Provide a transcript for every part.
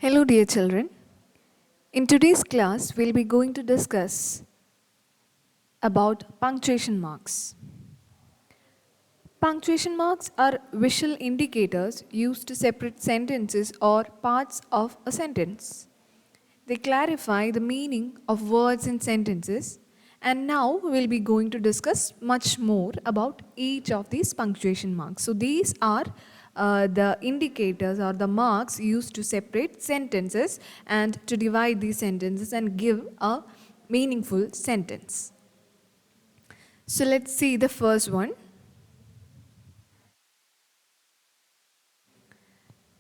Hello, dear children. In today's class, we'll be going to discuss about punctuation marks. Punctuation marks are visual indicators used to separate sentences or parts of a sentence. They clarify the meaning of words in sentences, and now we'll be going to discuss much more about each of these punctuation marks. So, these are the indicators or the marks used to separate sentences and to divide these sentences and give a meaningful sentence. So, let's see the first one.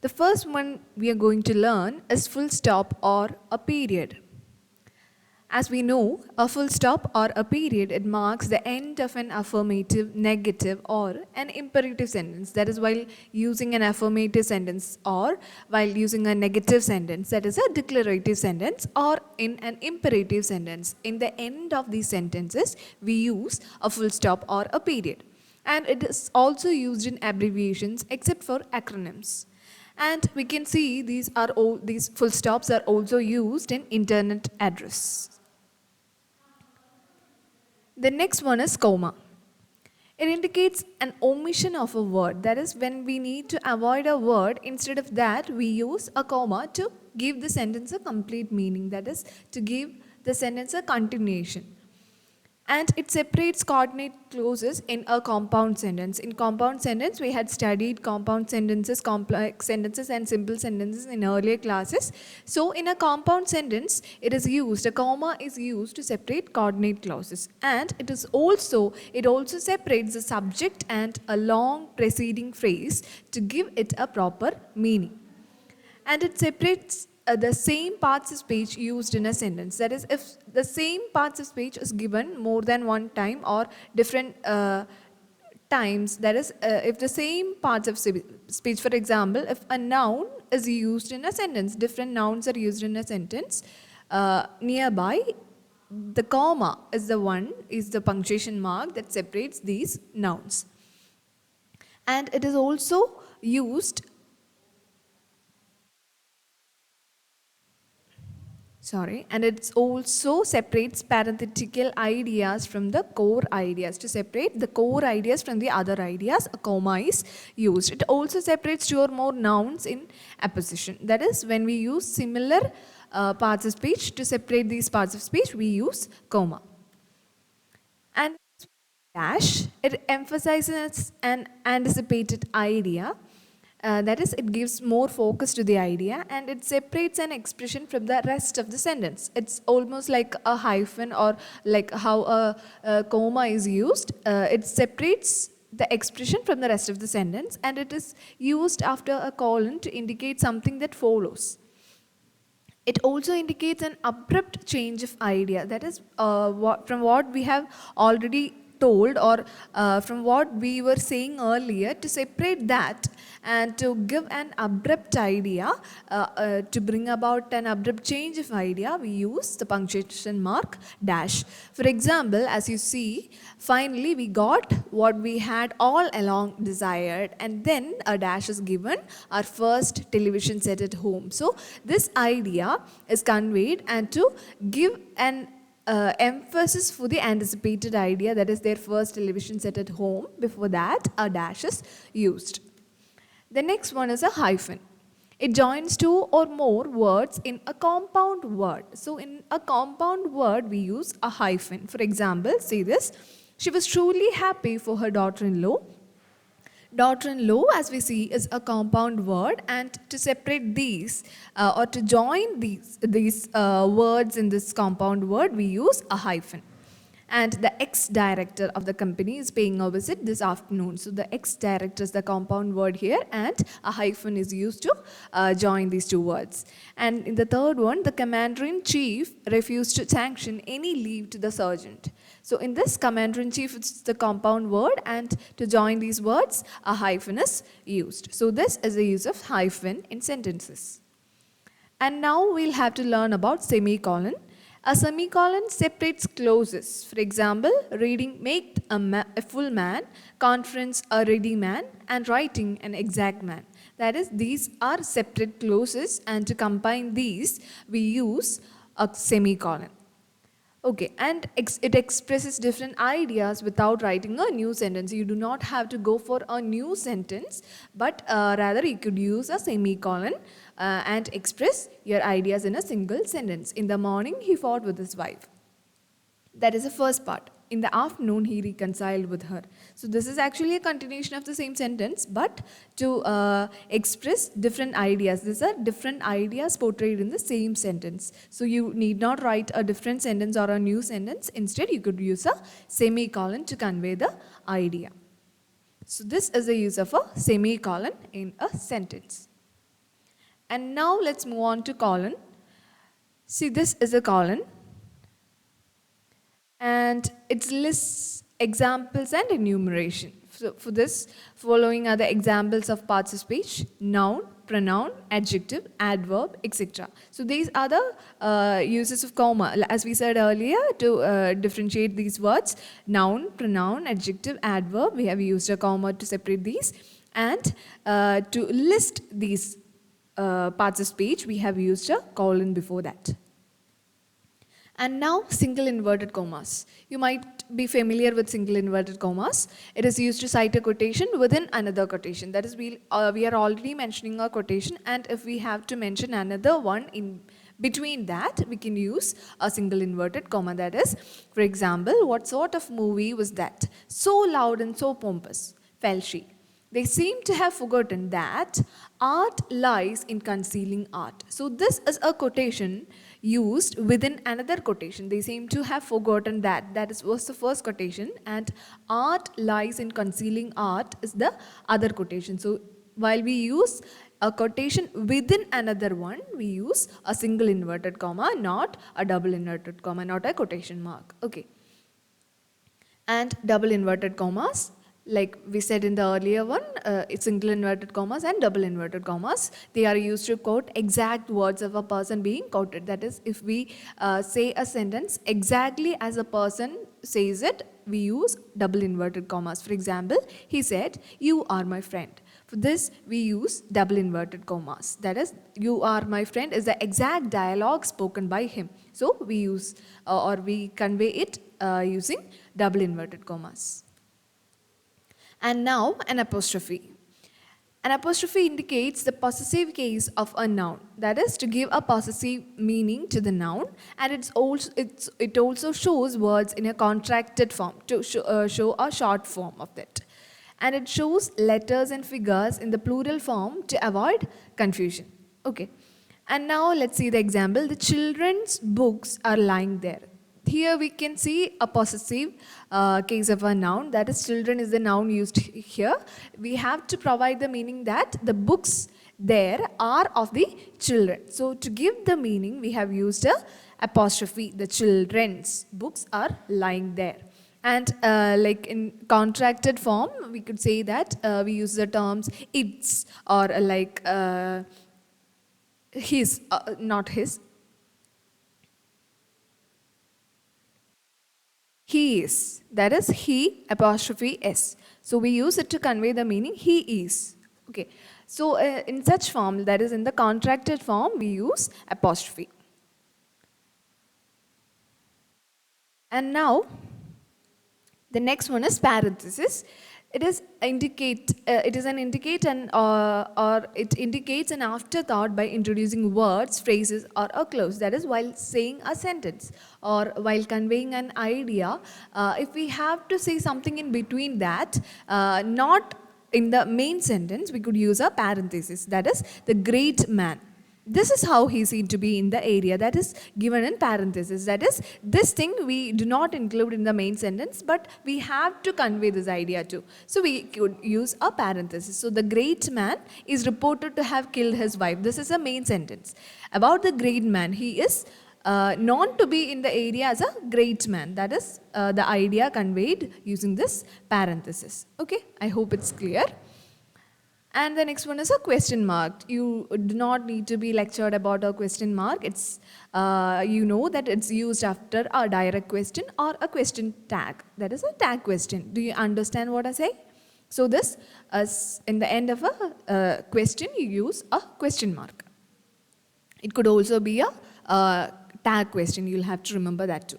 The first one we are going to learn is full stop or a period. As we know, a full stop or a period, it marks the end of an affirmative, negative, or an imperative sentence. That is while using an affirmative sentence or while using a negative sentence, that is a declarative sentence, or in an imperative sentence. In the end of these sentences, we use a full stop or a period. And it is also used in abbreviations except for acronyms. And we can see these full stops are also used in internet address. The next one is comma. It indicates an omission of a word. That is, when we need to avoid a word, instead of that, we use a comma to give the sentence a complete meaning. That is, to give the sentence a continuation. And it separates coordinate clauses in a compound sentence. In compound sentence, we had studied compound sentences, complex sentences, and simple sentences in earlier classes. So, in a compound sentence, a comma is used to separate coordinate clauses, and it also separates the subject and a long preceding phrase to give it a proper meaning. And it separates the same parts of speech used in a sentence. That is, if the same parts of speech is given more than one time or different times, that is, if the same parts of speech, for example, if a noun is used in a sentence, different nouns are used in a sentence nearby, the comma is the punctuation mark that separates these nouns. And it is also used and it also separates parenthetical ideas from the core ideas. To separate the core ideas from the other ideas, a comma is used. It also separates two or more nouns in apposition. That is, when we use similar parts of speech, to separate these parts of speech, we use comma. And dash, it emphasizes an anticipated idea. That is, it gives more focus to the idea, and it separates an expression from the rest of the sentence. It's almost like a hyphen, or like how a comma is used. It separates the expression from the rest of the sentence, and it is used after a colon to indicate something that follows. It also indicates an abrupt change of idea. That is, from what we have already told, or from what we were saying earlier, to separate that and to give an abrupt idea, to bring about an abrupt change of idea, we use the punctuation mark dash. For example, as you see, finally we got what we had all along desired, and then a dash is given, our first television set at home. So this idea is conveyed, and to give an emphasis for the anticipated idea, that is their first television set at home, before that a dash is used. The next one is a hyphen. It joins two or more words in a compound word. So in a compound word, we use a hyphen. For example, say this: she was truly happy for her daughter-in-law. Daughter-in-law, as we see, is a compound word, and to separate these or to join these words in this compound word, we use a hyphen. And the ex-director of the company is paying a visit this afternoon. So the ex-director is the compound word here, and a hyphen is used to join these two words. And in the third one, the commander-in-chief refused to sanction any leave to the sergeant. So in this, commander-in-chief, it's the compound word, and to join these words, a hyphen is used. So this is the use of hyphen in sentences. And now we'll have to learn about semicolon. A semicolon separates clauses. For example, reading "make a full man," conference "a ready man," and writing "an exact man." That is, these are separate clauses, and to combine these, we use a semicolon. Okay, and it expresses different ideas without writing a new sentence. You do not have to go for a new sentence, but rather you could use a semicolon and express your ideas in a single sentence. In the morning, he fought with his wife. That is the first part. In the afternoon, he reconciled with her. So, this is actually a continuation of the same sentence, but to express different ideas. These are different ideas portrayed in the same sentence. So, you need not write a different sentence or a new sentence. Instead, you could use a semicolon to convey the idea. So, this is the use of a semicolon in a sentence. And now, let's move on to colon. See, this is a colon, and it lists examples and enumeration. So for this, following are the examples of parts of speech: noun, pronoun, adjective, adverb, etc. So these are the uses of comma. As we said earlier, to differentiate these words: noun, pronoun, adjective, adverb. We have used a comma to separate these, and to list these parts of speech, we have used a colon before that. And now, single inverted commas. You might be familiar with single inverted commas. It is used to cite a quotation within another quotation. That is, we are already mentioning a quotation, and if we have to mention another one in between that, we can use a single inverted comma. That is, for example, what sort of movie was that? So loud and so pompous, felt she. They seem to have forgotten that art lies in concealing art. So this is a quotation used within another quotation. They seem to have forgotten that. That was the first quotation, and art lies in concealing art is the other quotation. So while we use a quotation within another one, we use a single inverted comma, not a double inverted comma, not a quotation mark. Okay. And double inverted commas, like we said in the earlier one, it's single inverted commas and double inverted commas. They are used to quote exact words of a person being quoted. That is, if we say a sentence exactly as a person says it, we use double inverted commas. For example, he said, "You are my friend." For this, we use double inverted commas. That is, "You are my friend" is the exact dialogue spoken by him. So we use or we convey it using double inverted commas. And now, an apostrophe. An apostrophe indicates the possessive case of a noun. That is, to give a possessive meaning to the noun, and it also shows words in a contracted form, to show a short form of it. And it shows letters and figures in the plural form to avoid confusion. Okay. And now let's see the example. The children's books are lying there. Here we can see a possessive case of a noun. That is, children is the noun used here. We have to provide the meaning that the books there are of the children. So to give the meaning, we have used a apostrophe. The children's books are lying there. And like in contracted form, we could say that we use the terms its, or like his, not his. He is. That is, he apostrophe s. So we use it to convey the meaning he is. Okay. So in such form, that is in the contracted form, we use apostrophe. And now, the next one is parenthesis. It is an indicate and or it indicates an afterthought by introducing words, phrases, or a clause. That is, while saying a sentence or while conveying an idea, if we have to say something in between that, not in the main sentence, we could use a parenthesis. That is, the great man. This is how he seen to be in the area. That is given in parenthesis. That is, this thing we do not include in the main sentence, but we have to convey this idea too. So we could use a parenthesis. So the great man is reported to have killed his wife. This is a main sentence. About the great man, he is known to be in the area as a great man. That is the idea conveyed using this parenthesis. Okay, I hope it's clear. And the next one is a question mark. You do not need to be lectured about a question mark. It's you know that it's used after a direct question or a question tag. That is a tag question. Do you understand what I say? So this, in the end of a question, you use a question mark. It could also be a tag question. You'll have to remember that too.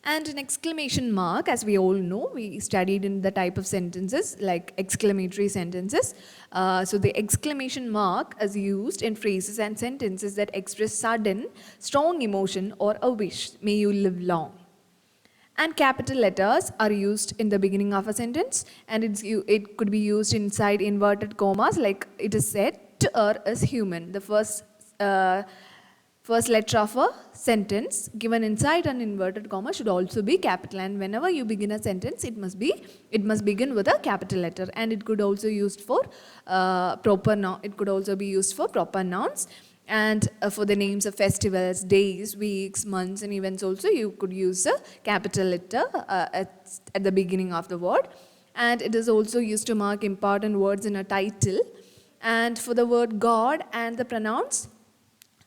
And an exclamation mark, as we all know, we studied in the type of sentences like exclamatory sentences. So the exclamation mark is used in phrases and sentences that express sudden, strong emotion or a wish. May you live long. And capital letters are used in the beginning of a sentence, and it could be used inside inverted commas, like it is said, to err is human. The first letter of a sentence given inside an inverted comma should also be capital, and whenever you begin a sentence, it must begin with a capital letter. And it could also used for it could also be used for proper nouns. And for the names of festivals, days, weeks, months, and events also, you could use a capital letter at the beginning of the word. And it is also used to mark important words in a title. And for the word God and the pronouns,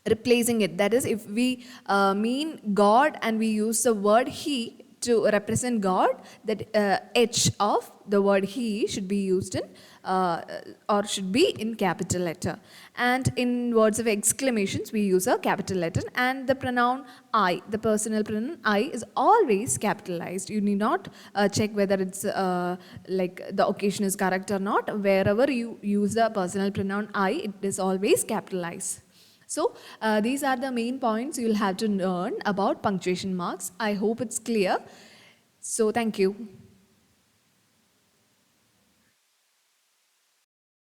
replacing it. That is, if we mean God and we use the word He to represent God, that H of the word He should be used in or should be in capital letter. And in words of exclamations, we use a capital letter. And the pronoun I, the personal pronoun I, is always capitalized. You need not check whether it's like the occasion is correct or not. Wherever you use the personal pronoun I, it is always capitalized. So these are the main points you'll have to learn about punctuation marks. I hope it's clear. So thank you.